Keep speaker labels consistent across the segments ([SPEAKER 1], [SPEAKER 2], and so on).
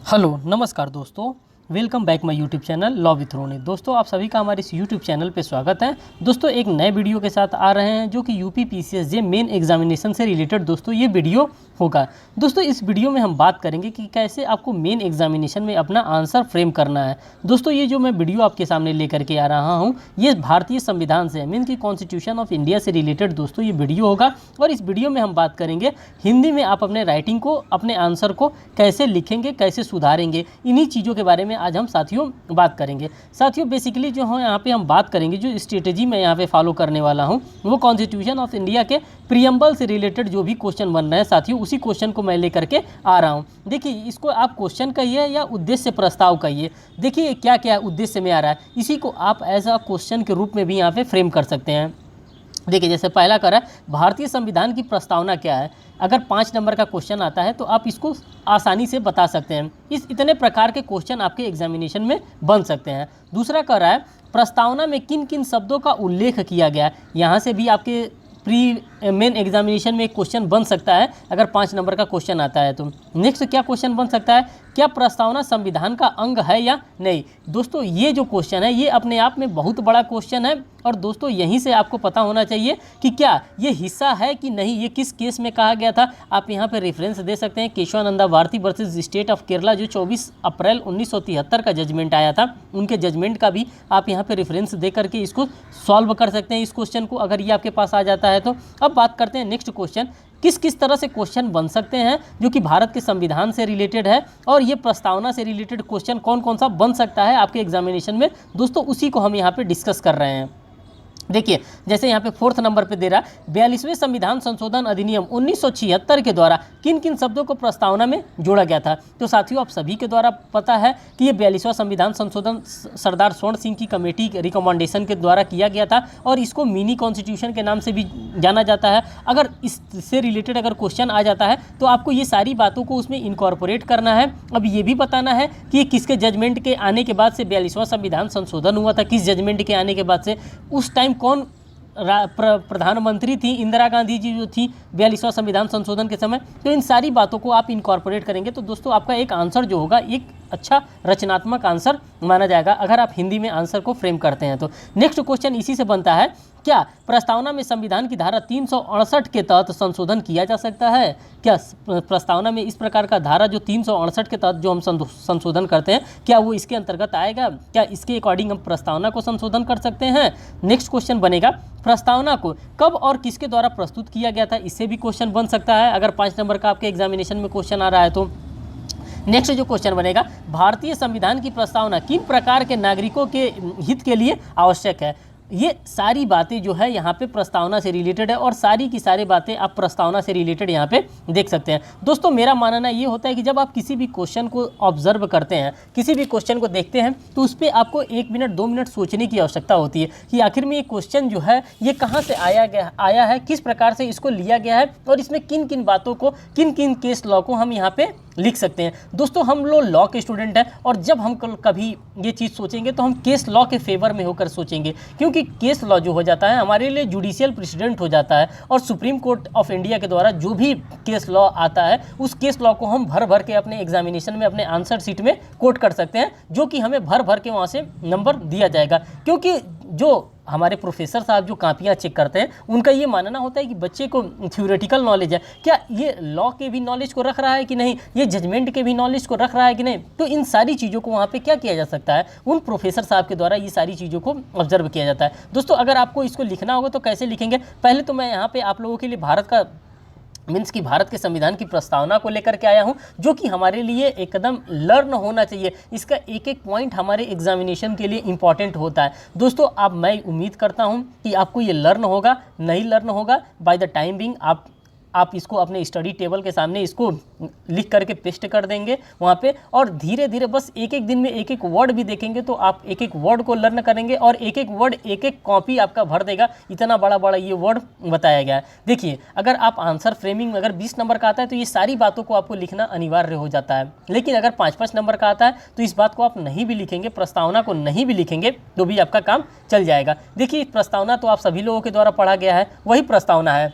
[SPEAKER 1] Hello नमस्कार दोस्तों। Welcome back my YouTube channel law with Ronnie. दोस्तों आप सभी का हमारे इस यूट्यूब चैनल पे स्वागत है। दोस्तों एक नए वीडियो के साथ आ रहे हैं जो कि यूपी पीसीएस मेन एग्जामिनेशन से रिलेटेड दोस्तों ये वीडियो होगा। दोस्तों इस वीडियो में हम बात करेंगे कि कैसे आपको मेन एग्जामिनेशन में अपना आंसर फ्रेम करना है। दोस्तों ये जो मैं वीडियो आपके सामने लेकर के आ रहा हूँ ये भारतीय संविधान से मीन की कॉन्स्टिट्यूशन ऑफ इंडिया से रिलेटेड दोस्तों ये वीडियो होगा। और इस वीडियो में हम बात करेंगे हिंदी में आप अपने राइटिंग को अपने आंसर को कैसे लिखेंगे, कैसे सुधारेंगे, इन्हीं चीज़ों के बारे में आज हम साथियों बात करेंगे। साथियों बेसिकली जो है यहाँ पे हम बात करेंगे, जो स्ट्रेटेजी मैं यहाँ पे फॉलो करने वाला हूँ वो कॉन्स्टिट्यूशन ऑफ इंडिया के प्रियम्बल से रिलेटेड जो भी क्वेश्चन बन रहे हैं साथियों उसी क्वेश्चन को मैं लेकर के आ रहा हूँ। देखिए इसको आप क्वेश्चन कहिए या उद्देश्य प्रस्ताव कहिए। देखिए क्या क्या उद्देश्य में आ रहा है, इसी को आप एज अ क्वेश्चन के रूप में भी यहाँ पे फ्रेम कर सकते हैं। देखिए जैसे पहला करा भारतीय संविधान की प्रस्तावना क्या है। अगर 5 नंबर का क्वेश्चन आता है तो आप इसको आसानी से बता सकते हैं। इस इतने प्रकार के क्वेश्चन आपके एग्जामिनेशन में बन सकते हैं। दूसरा कह रहा है प्रस्तावना में किन किन शब्दों का उल्लेख किया गया है। यहाँ से भी आपके प्री मेन एग्जामिनेशन में एक क्वेश्चन बन सकता है अगर 5 नंबर का क्वेश्चन आता है तो। नेक्स्ट क्या क्वेश्चन बन सकता है, क्या प्रस्तावना संविधान का अंग है या नहीं। दोस्तों ये जो क्वेश्चन है ये अपने आप में बहुत बड़ा क्वेश्चन है और दोस्तों यहीं से आपको पता होना चाहिए कि क्या ये हिस्सा है कि नहीं, ये किस केस में कहा गया था। आप यहाँ पे रेफरेंस दे सकते हैं Keshavananda Bharati versus state of Kerala, जो 24 अप्रैल 1973 का जजमेंट आया था, उनके जजमेंट का भी आप यहाँ पे रेफरेंस दे करके इसको सॉल्व कर सकते हैं इस क्वेश्चन को, अगर ये आपके पास आ जाता है तो। अब बात करते हैं नेक्स्ट क्वेश्चन, किस किस तरह से क्वेश्चन बन सकते हैं जो कि भारत के संविधान से रिलेटेड है और ये प्रस्तावना से रिलेटेड क्वेश्चन कौन कौन सा बन सकता है आपके एग्जामिनेशन में। दोस्तों उसी को हम यहाँ पे डिस्कस कर रहे हैं। देखिए जैसे यहाँ पे 4th नंबर पे दे रहा 42वें संविधान संशोधन अधिनियम 1976 के द्वारा किन किन शब्दों को प्रस्तावना में जोड़ा गया था। तो साथियों आप सभी के द्वारा पता है कि ये 42वां संविधान संशोधन सरदार स्वर्ण सिंह की कमेटी के रिकमेंडेशन के द्वारा किया गया था और इसको मिनी कॉन्स्टिट्यूशन के नाम से भी जाना जाता है। अगर इससे रिलेटेड अगर क्वेश्चन आ जाता है तो आपको ये सारी बातों को उसमें इनकॉर्पोरेट करना है। अब ये भी बताना है कि ये किसके जजमेंट के आने के बाद से 42वां संविधान संशोधन हुआ था, किस जजमेंट के आने के बाद से, उस टाइम कौन प्रधानमंत्री थी, इंदिरा गांधी जी जो थी 42वां संविधान संशोधन के समय। तो इन सारी बातों को आप इनकॉर्पोरेट करेंगे तो दोस्तों आपका एक आंसर जो होगा एक अच्छा रचनात्मक आंसर माना जाएगा अगर आप हिंदी में आंसर को फ्रेम करते हैं तो। नेक्स्ट क्वेश्चन इसी से बनता है, क्या प्रस्तावना में संविधान की धारा 368 के तहत संशोधन किया जा सकता है। क्या प्रस्तावना में इस प्रकार का धारा जो 368 के तहत जो हम संशोधन करते हैं क्या वो इसके अंतर्गत आएगा, क्या इसके अकॉर्डिंग हम प्रस्तावना को संशोधन कर सकते हैं। नेक्स्ट क्वेश्चन बनेगा प्रस्तावना को कब और किसके द्वारा प्रस्तुत किया गया था, इससे भी क्वेश्चन बन सकता है अगर 5 नंबर का आपके एग्जामिनेशन में क्वेश्चन आ रहा है तो। नेक्स्ट जो क्वेश्चन बनेगा भारतीय संविधान की प्रस्तावना किन प्रकार के नागरिकों के हित के लिए आवश्यक है। ये सारी बातें जो है यहाँ पे प्रस्तावना से रिलेटेड है और सारी की सारी बातें आप प्रस्तावना से रिलेटेड यहाँ पे देख सकते हैं। दोस्तों मेरा मानना ये होता है कि जब आप किसी भी क्वेश्चन को ऑब्जर्व करते हैं, किसी भी क्वेश्चन को देखते हैं तो उस पर आपको 1 मिनट 2 मिनट सोचने की आवश्यकता होती है कि आखिर में ये क्वेश्चन जो है ये कहाँ से आया है, किस प्रकार से इसको लिया गया है और इसमें किन किन बातों को, किन किन केस लॉ को हम यहाँ पे लिख सकते हैं। दोस्तों हम लोग लॉ के स्टूडेंट हैं और जब हम कभी ये चीज़ सोचेंगे तो हम केस लॉ के फेवर में होकर सोचेंगे, क्योंकि केस लॉ जो हो जाता है हमारे लिए जुडिशियल प्रेसिडेंट हो जाता है और सुप्रीम कोर्ट ऑफ इंडिया के द्वारा जो भी केस लॉ आता है उस केस लॉ को हम भर भर के अपने एग्जामिनेशन में अपने आंसर शीट में कोट कर सकते हैं, जो कि हमें भर भर के वहाँ से नंबर दिया जाएगा। क्योंकि जो हमारे प्रोफेसर साहब जो कापियाँ चेक करते हैं उनका ये मानना होता है कि बच्चे को थ्योरेटिकल नॉलेज है, क्या ये लॉ के भी नॉलेज को रख रहा है कि नहीं, ये जजमेंट के भी नॉलेज को रख रहा है कि नहीं। तो इन सारी चीज़ों को वहाँ पे क्या किया जा सकता है, उन प्रोफेसर साहब के द्वारा ये सारी चीज़ों को ऑब्जर्व किया जाता है। दोस्तों अगर आपको इसको लिखना होगा तो कैसे लिखेंगे, पहले तो मैं यहाँ पर आप लोगों के लिए भारत के संविधान की प्रस्तावना को लेकर के आया हूं, जो कि हमारे लिए एकदम लर्न होना चाहिए। इसका एक एक पॉइंट हमारे एग्जामिनेशन के लिए इंपॉर्टेंट होता है। दोस्तों अब मैं उम्मीद करता हूं कि आपको ये लर्न होगा, नहीं लर्न होगा बाय द टाइम बिंग आप इसको अपने स्टडी टेबल के सामने इसको लिख करके पेस्ट कर देंगे वहाँ पे, और धीरे धीरे बस एक एक दिन में एक एक वर्ड भी देखेंगे तो आप एक एक वर्ड को लर्न करेंगे और एक एक वर्ड एक एक कॉपी आपका भर देगा। इतना बड़ा बड़ा ये वर्ड बताया गया है। देखिए अगर आप आंसर फ्रेमिंग अगर 20 नंबर का आता है तो ये सारी बातों को आपको लिखना अनिवार्य हो जाता है, लेकिन अगर 5-5 नंबर का आता है तो इस बात को आप नहीं भी लिखेंगे, प्रस्तावना को नहीं भी लिखेंगे तो भी आपका काम चल जाएगा। देखिए प्रस्तावना तो आप सभी लोगों के द्वारा पढ़ा गया है, वही प्रस्तावना है।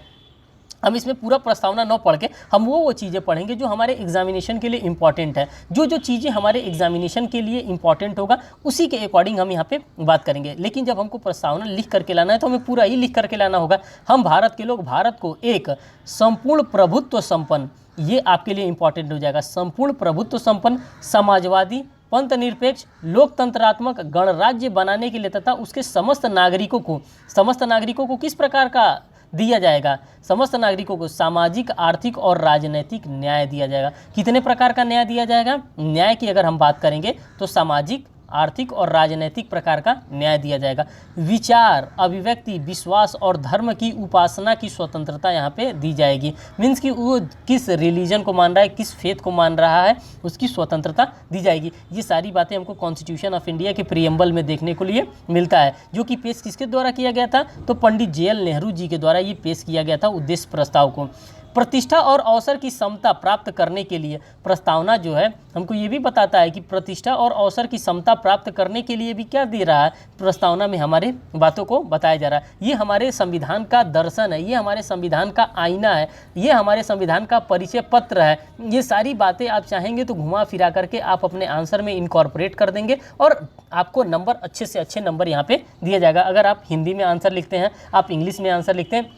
[SPEAKER 1] हम इसमें पूरा प्रस्तावना न पढ़ के हम वो चीज़ें पढ़ेंगे जो हमारे एग्जामिनेशन के लिए इंपॉर्टेंट है। जो चीज़ें हमारे एग्जामिनेशन के लिए इंपॉर्टेंट होगा उसी के अकॉर्डिंग हम यहाँ पे बात करेंगे। लेकिन जब हमको प्रस्तावना लिख करके लाना है तो हमें पूरा ही लिख करके लाना होगा। हम भारत के लोग भारत को एक संपूर्ण प्रभुत्व संपन्न, ये आपके लिए इंपॉर्टेंट हो जाएगा, संपूर्ण प्रभुत्व संपन्न, समाजवादी, पंथ निरपेक्ष, लोकतंत्रात्मक गणराज्य बनाने के लिए तथा उसके समस्त नागरिकों को किस प्रकार का दिया जाएगा, समस्त नागरिकों को सामाजिक, आर्थिक और राजनीतिक न्याय दिया जाएगा। कितने प्रकार का न्याय दिया जाएगा? न्याय की अगर हम बात करेंगे तो सामाजिक, आर्थिक और राजनीतिक प्रकार का न्याय दिया जाएगा। विचार, अभिव्यक्ति, विश्वास और धर्म की उपासना की स्वतंत्रता यहाँ पे दी जाएगी। मीन्स कि वो किस रिलीजन को मान रहा है, किस फेथ को मान रहा है, उसकी स्वतंत्रता दी जाएगी। ये सारी बातें हमको कॉन्स्टिट्यूशन ऑफ इंडिया के प्रीएम्बल में देखने को लिए मिलता है, जो कि पेश किसके द्वारा किया गया था? तो पंडित JL नेहरू जी के द्वारा ये पेश किया गया था उद्देश्य प्रस्ताव को। प्रतिष्ठा और अवसर की समता प्राप्त करने के लिए प्रस्तावना जो है हमको ये भी बताता है कि प्रतिष्ठा और अवसर की समता प्राप्त करने के लिए भी क्या दे रहा है, प्रस्तावना में हमारे बातों को बताया जा रहा है। ये हमारे संविधान का दर्शन है, ये हमारे संविधान का आईना है, ये हमारे संविधान का परिचय पत्र है। ये सारी बातें आप चाहेंगे तो घुमा फिरा करके आप अपने आंसर में इनकॉर्पोरेट कर देंगे और आपको नंबर अच्छे से अच्छे नंबर यहाँ पे दिया जाएगा। अगर आप हिंदी में आंसर लिखते हैं, आप इंग्लिश में आंसर लिखते हैं,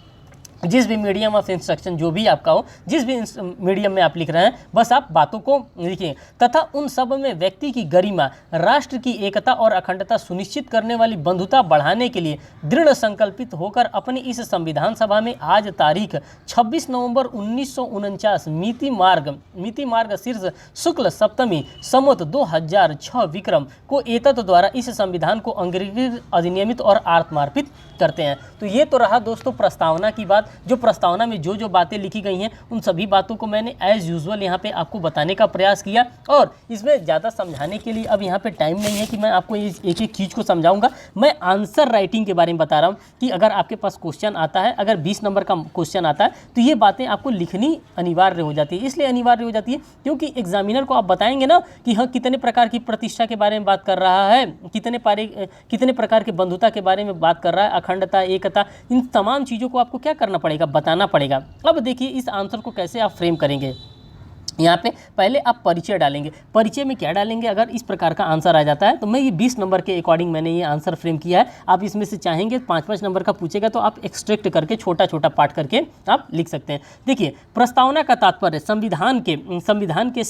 [SPEAKER 1] जिस भी मीडियम ऑफ इंस्ट्रक्शन जो भी आपका हो, जिस भी मीडियम में आप लिख रहे हैं, बस आप बातों को लिखिए। तथा उन सब में व्यक्ति की गरिमा, राष्ट्र की एकता और अखंडता सुनिश्चित करने वाली बंधुता बढ़ाने के लिए दृढ़ संकल्पित होकर अपनी इस संविधान सभा में आज तारीख 26 नवंबर 1949 मिति मार्ग शीर्ष शुक्ल सप्तमी संवत 2006 विक्रम को एतत् द्वारा इस संविधान को अंगीकृत, अधिनियमित और आत्मार्पित करते हैं। तो ये तो रहा दोस्तों प्रस्तावना की बात। जो प्रस्तावना में जो बातें लिखी गई हैं उन सभी बातों को मैंने एज यूजुअल यहाँ पे आपको बताने का प्रयास किया, और इसमें ज़्यादा समझाने के लिए अब यहाँ पे टाइम नहीं है कि मैं आपको एक एक चीज़ को समझाऊंगा। मैं आंसर राइटिंग के बारे में बता रहा हूँ कि अगर आपके पास क्वेश्चन आता है, अगर 20 नंबर का क्वेश्चन आता है तो ये बातें आपको लिखनी अनिवार्य हो जाती है। इसलिए अनिवार्य हो जाती है क्योंकि एग्जामिनर को आप बताएंगे ना कि हाँ कितने प्रकार की प्रतिष्ठा के बारे में बात कर रहा है, कितने प्रकार के बंधुता के बारे में बात कर रहा है, अखंडता, एकता, इन तमाम चीज़ों को आपको क्या करना पड़ेगा, बताना पड़ेगा। अब देखिए इस आंसर को कैसे आप फ्रेम करेंगे। यहाँ पे पहले आप परिचय डालेंगे। परिचय में क्या डालेंगे? अगर इस प्रकार का आंसर आ जाता है तो मैं ये 20 नंबर के अकॉर्डिंग मैंने ये आंसर फ्रेम किया है। आप इसमें से चाहेंगे 5-5 नंबर का पूछेगा तो आप एक्सट्रैक्ट करके छोटा छोटा पार्ट करके आप लिख सकते हैं। देखिए प्रस्तावना का तात्पर्य संविधान के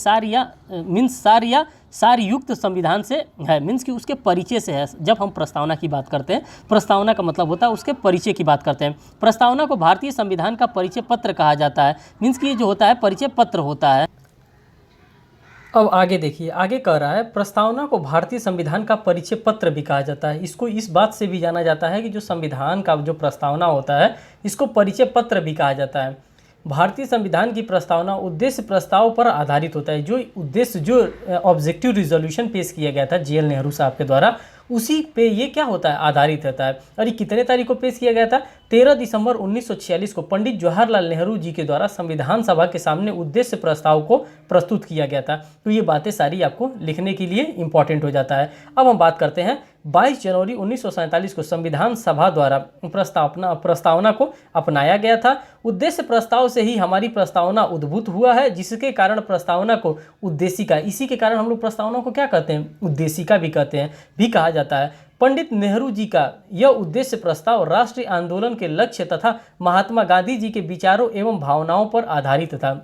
[SPEAKER 1] सार युक्त संविधान से है, मीन्स कि उसके परिचय से है। जब हम प्रस्तावना की बात करते हैं, प्रस्तावना का मतलब होता है उसके परिचय की बात करते हैं। प्रस्तावना को भारतीय संविधान का परिचय पत्र कहा जाता है, मीन्स कि ये जो होता है परिचय पत्र होता है। अब आगे देखिए, आगे कह रहा है प्रस्तावना को भारतीय संविधान का परिचय पत्र भी कहा जाता है। इसको इस बात से भी जाना जाता है कि जो संविधान का जो प्रस्तावना होता है इसको परिचय पत्र भी कहा जाता है। भारतीय संविधान की प्रस्तावना उद्देश्य प्रस्ताव पर आधारित होता है। जो ऑब्जेक्टिव रिजोल्यूशन पेश किया गया था JL नेहरू साहब के द्वारा, उसी पे ये क्या होता है, आधारित होता है। और ये कितने तारीख को पेश किया गया था? 13 दिसंबर 1946 को पंडित जवाहरलाल नेहरू जी के द्वारा संविधान सभा के सामने उद्देश्य प्रस्ताव को प्रस्तुत किया गया था। तो ये बातें सारी आपको लिखने के लिए इंपॉर्टेंट हो जाता है। अब हम बात करते हैं 22 जनवरी 1947 को संविधान सभा द्वारा प्रस्तावना को अपनाया गया था। उद्देश्य प्रस्ताव से ही हमारी प्रस्तावना उद्भूत हुआ है, जिसके कारण प्रस्तावना को उद्देशिका, इसी के कारण हम लोग प्रस्तावना को क्या कहते हैं, उद्देशिका भी कहते हैं, भी कहा जाता है। पंडित नेहरू जी का यह उद्देश्य प्रस्ताव राष्ट्रीय आंदोलन के लक्ष्य तथा महात्मा गांधी जी के विचारों एवं भावनाओं पर आधारित था।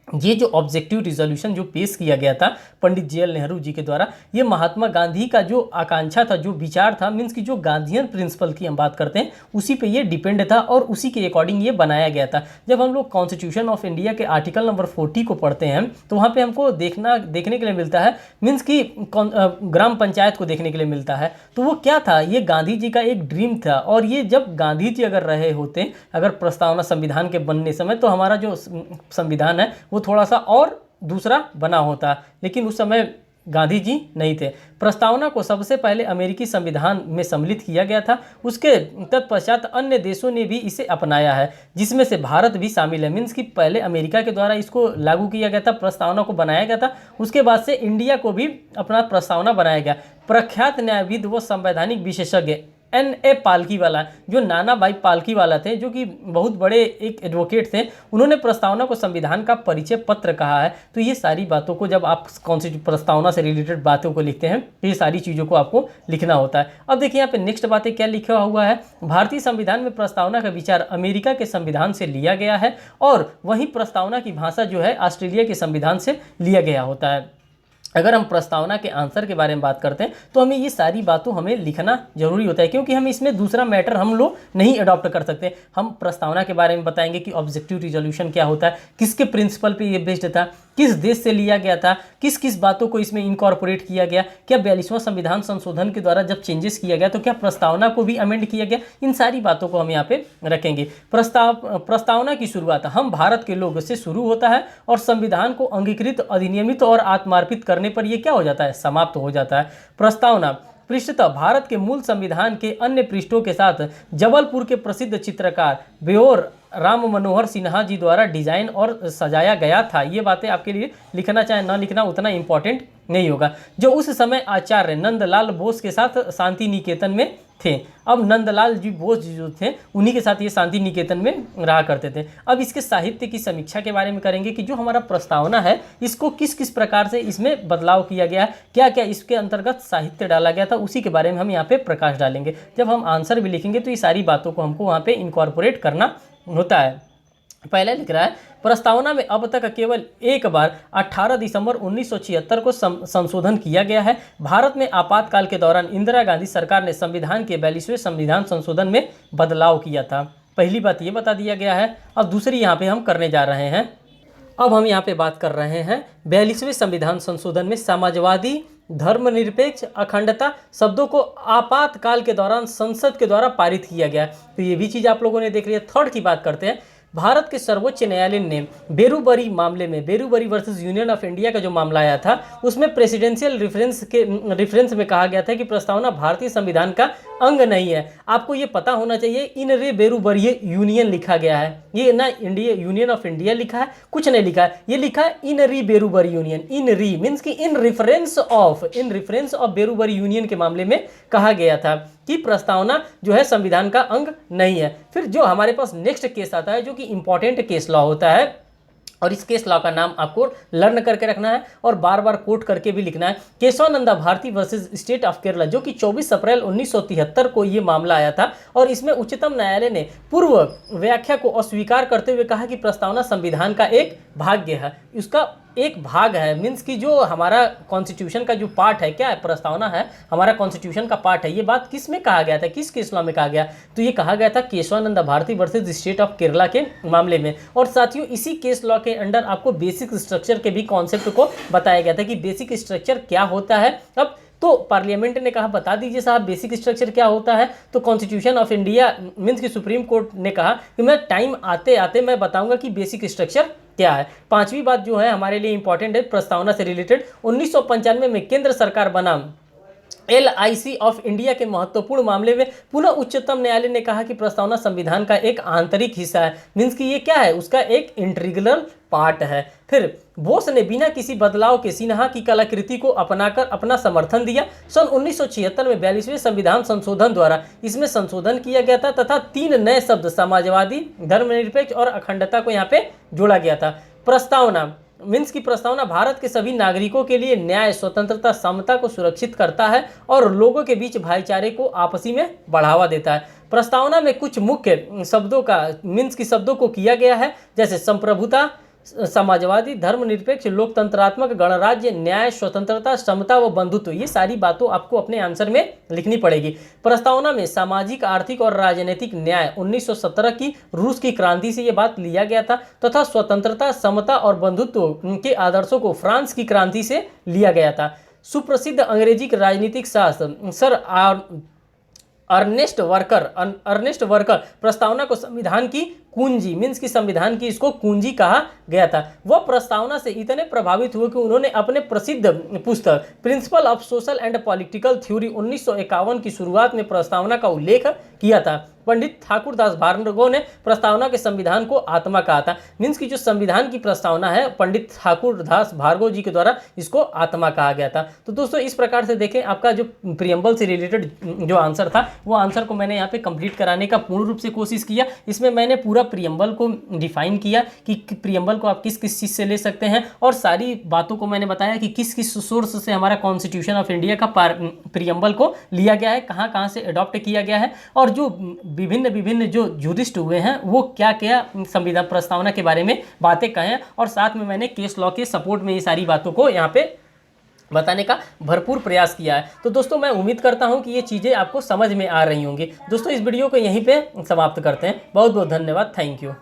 [SPEAKER 1] ये जो ऑब्जेक्टिव रिजोल्यूशन जो पेश किया गया था पंडित JL नेहरू जी के द्वारा, ये महात्मा गांधी का जो आकांक्षा था, जो विचार था, मीन्स की जो गांधीयन प्रिंसिपल की हम बात करते हैं, उसी पे ये डिपेंड था और उसी के अकॉर्डिंग ये बनाया गया था। जब हम लोग कॉन्स्टिट्यूशन ऑफ इंडिया के आर्टिकल नंबर 40 को पढ़ते हैं तो वहाँ पे हमको देखने के लिए मिलता है, मीन्स की ग्राम पंचायत को देखने के लिए मिलता है। तो वो क्या था, ये गांधी जी का एक ड्रीम था। और ये जब गांधी जी अगर रहे होते, अगर प्रस्तावना संविधान के बनने समय, तो हमारा जो संविधान है वो थोड़ा सा और दूसरा बना होता, लेकिन उस समय गांधी जी नहीं थे। प्रस्तावना को सबसे पहले अमेरिकी संविधान में सम्मिलित किया गया था। उसके तत्पश्चात अन्य देशों ने भी इसे अपनाया है, जिसमें से भारत भी शामिल है। मीन्स कि पहले अमेरिका के द्वारा इसको लागू किया गया था, प्रस्तावना को बनाया गया था। उसके बाद से इंडिया को भी अपना प्रस्तावना बनाया गया। प्रख्यात न्यायविद व संवैधानिक विशेषज्ञ N.A. पालकीवाला, जो नाना भाई पालकीवाला थे, जो कि बहुत बड़े एक एडवोकेट थे, उन्होंने प्रस्तावना को संविधान का परिचय पत्र कहा है। तो ये सारी बातों को जब आप कॉन्स्टिट्यूशन प्रस्तावना से रिलेटेड बातों को लिखते हैं तो ये सारी चीज़ों को आपको लिखना होता है। अब देखिए यहाँ पे नेक्स्ट बातें क्या लिखा हुआ है। भारतीय संविधान में प्रस्तावना का विचार अमेरिका के संविधान से लिया गया है और वहीं प्रस्तावना की भाषा जो है ऑस्ट्रेलिया के संविधान से लिया गया होता है। अगर हम प्रस्तावना के आंसर के बारे में बात करते हैं तो हमें ये सारी बातों हमें लिखना जरूरी होता है, क्योंकि हम इसमें दूसरा मैटर हम लोग नहीं अडॉप्ट कर सकते। हम प्रस्तावना के बारे में बताएंगे कि ऑब्जेक्टिव रिजोल्यूशन क्या होता है, किसके प्रिंसिपल पे ये बेस्ड था, किस देश से लिया गया था, किस किस बातों को इसमें इनकॉर्पोरेट किया गया, क्या 42वां संविधान संशोधन के द्वारा जब चेंजेस किया गया तो क्या प्रस्तावना को भी अमेंड किया गया, इन सारी बातों को हम यहाँ पे रखेंगे। प्रस्तावना की शुरुआत हम भारत के लोग से शुरू होता है और संविधान को अंगीकृत, अधिनियमित और आत्मार्पित करने पर यह क्या हो जाता है, समाप्त हो जाता है। प्रस्तावना पृष्ठतः भारत के मूल संविधान के अन्य पृष्ठों के साथ जबलपुर के प्रसिद्ध चित्रकार बेओर राम मनोहर सिन्हा जी द्वारा डिजाइन और सजाया गया था। ये बातें आपके लिए लिखना चाहे ना लिखना उतना इंपॉर्टेंट नहीं होगा। जो उस समय आचार्य नंदलाल बोस के साथ शांति निकेतन में थे। अब नंदलाल जी बोस जो थे उन्हीं के साथ ये शांति निकेतन में रहा करते थे। अब इसके साहित्य की समीक्षा के बारे में करेंगे कि जो हमारा प्रस्तावना है इसको किस किस प्रकार से इसमें बदलाव किया गया है, क्या क्या इसके अंतर्गत साहित्य डाला गया था, उसी के बारे में हम यहाँ पे प्रकाश डालेंगे। जब हम आंसर भी लिखेंगे तो ये सारी बातों को हमको वहाँ पे इनकॉर्पोरेट करना होता है। पहले लिख रहा है प्रस्तावना में अब तक केवल एक बार 18 दिसंबर 1976 को संशोधन किया गया है। भारत में आपातकाल के दौरान इंदिरा गांधी सरकार ने संविधान के 42वें संविधान संशोधन में बदलाव किया था। पहली बात ये बता दिया गया है। अब दूसरी यहाँ पे हम करने जा रहे हैं। अब हम यहाँ पे बात कर रहे हैं 42वें संविधान संशोधन में समाजवादी, धर्मनिरपेक्ष, अखंडता शब्दों को आपातकाल के दौरान संसद के द्वारा पारित किया गया। तो ये भी चीज़ आप लोगों ने देख लिया। थर्ड की बात करते हैं। भारत के सर्वोच्च न्यायालय ने बेरूबरी मामले में, Berubari versus union of India का जो मामला आया था उसमें प्रेसिडेंशियल रेफरेंस में कहा गया था कि प्रस्तावना भारतीय संविधान का अंग नहीं है। आपको ये पता होना चाहिए इन रे बेरूबरी ये यूनियन लिखा गया है, ये ना इंडिया यूनियन ऑफ इंडिया लिखा है, कुछ नहीं लिखा है, ये लिखा है इन री बेरूबरी यूनियन। इन री मीन्स कि in reference of Berubari union के मामले में कहा गया था कि प्रस्तावना जो है संविधान का अंग नहीं है। फिर जो हमारे पास नेक्स्ट केस आता है जो कि इंपॉर्टेंट केस लॉ होता है और इस केस लॉ का नाम आपको लर्न करके रखना है और बार बार कोट करके भी लिखना है। Keshavananda Bharati versus state of Kerala, जो कि 24 अप्रैल 1973 को ये मामला आया था और इसमें उच्चतम न्यायालय ने पूर्व व्याख्या को अस्वीकार करते हुए कहा कि प्रस्तावना संविधान का एक भाग्य है, उसका एक भाग है। मीन्स कि जो हमारा कॉन्स्टिट्यूशन का जो पार्ट है, क्या है, प्रस्तावना है हमारा कॉन्स्टिट्यूशन का पार्ट है। ये बात किस में कहा गया था, किस केस लॉ में कहा गया, तो ये कहा गया था Keshavananda Bharati versus state of Kerala के मामले में। और साथियों इसी केस लॉ के अंडर आपको बेसिक स्ट्रक्चर के भी कॉन्सेप्ट को बताया गया था कि बेसिक स्ट्रक्चर क्या होता है। अब तो पार्लियामेंट ने कहा बता दीजिए साहब बेसिक स्ट्रक्चर क्या होता है, तो कॉन्स्टिट्यूशन ऑफ इंडिया मीन्स कि सुप्रीम कोर्ट ने कहा कि मैं टाइम आते आते मैं बताऊंगा कि बेसिक स्ट्रक्चर क्या है। पांचवी बात जो है हमारे लिए इंपॉर्टेंट है प्रस्तावना से रिलेटेड, 1995 में केंद्र सरकार बना LIC ऑफ इंडिया के महत्वपूर्ण मामले में पुनः उच्चतम न्यायालय ने कहा कि प्रस्तावना संविधान का एक आंतरिक हिस्सा है। मीन्स कि ये क्या है, उसका एक इंटीग्रल पार्ट है। फिर बोस ने बिना किसी बदलाव के सिन्हा की कलाकृति को अपनाकर अपना समर्थन दिया। सन 1976 में 42वें संविधान संशोधन द्वारा इसमें संशोधन किया गया था तथा 3 नए शब्द समाजवादी, धर्मनिरपेक्ष और अखंडता को यहाँ पे जोड़ा गया था। प्रस्तावना मीन्स की प्रस्तावना भारत के सभी नागरिकों के लिए न्याय, स्वतंत्रता, समता को सुरक्षित करता है और लोगों के बीच भाईचारे को आपसी में बढ़ावा देता है। प्रस्तावना में कुछ मुख्य शब्दों का मीन्स की शब्दों को किया गया है जैसे संप्रभुता, समाजवादी, धर्मनिरपेक्ष, लोकतंत्रात्मक, गणराज्य, न्याय, स्वतंत्रता, समता व बंधुत्व। ये सारी बातों आपको अपने आंसर में लिखनी पड़ेगी। प्रस्तावना में सामाजिक, आर्थिक और राजनीतिक न्याय 1917 की रूस की क्रांति से ये बात लिया गया था तथा स्वतंत्रता, समता और बंधुत्व के आदर्शों को फ्रांस की क्रांति से लिया गया था। सुप्रसिद्ध अंग्रेजी राजनीतिक शास्त्र सर अर्नेस्ट वर्कर प्रस्तावना को संविधान की कुंजी मीन्स की संविधान की इसको कुंजी कहा गया था। वह प्रस्तावना से इतने प्रभावित हुए कि उन्होंने अपने प्रसिद्ध पुस्तक principle of social and political theory 1951 की शुरुआत में प्रस्तावना का उल्लेख किया था। पंडित ठाकुरदास भार्गव ने प्रस्तावना के संविधान को आत्मा कहा था। मीन्स की जो संविधान की प्रस्तावना है पंडित ठाकुरदास भार्गव जी के द्वारा इसको आत्मा कहा गया था। तो दोस्तों इस प्रकार से देखें, आपका जो प्रियम्बल से रिलेटेड जो आंसर था वो आंसर को मैंने यहाँ पे कंप्लीट कराने का पूर्ण रूप से कोशिश किया। इसमें मैंने पूरा प्रियम्बल को डिफाइन किया कि प्रियम्बल को आप किस किस चीज़ से ले सकते हैं, और सारी बातों को मैंने बताया कि किस किस सोर्स से हमारा कॉन्स्टिट्यूशन ऑफ इंडिया का प्रियम्बल को लिया गया है, कहाँ कहाँ से अडॉप्ट किया गया है, और जो विभिन्न जो जुरिस्ट हुए हैं वो क्या क्या संविधान प्रस्तावना के बारे में बातें कहें, और साथ में मैंने केस लॉ के सपोर्ट में ये सारी बातों को यहाँ पे बताने का भरपूर प्रयास किया है। तो दोस्तों मैं उम्मीद करता हूँ कि ये चीज़ें आपको समझ में आ रही होंगी। दोस्तों इस वीडियो को यहीं पे समाप्त करते हैं। बहुत बहुत धन्यवाद। Thank you.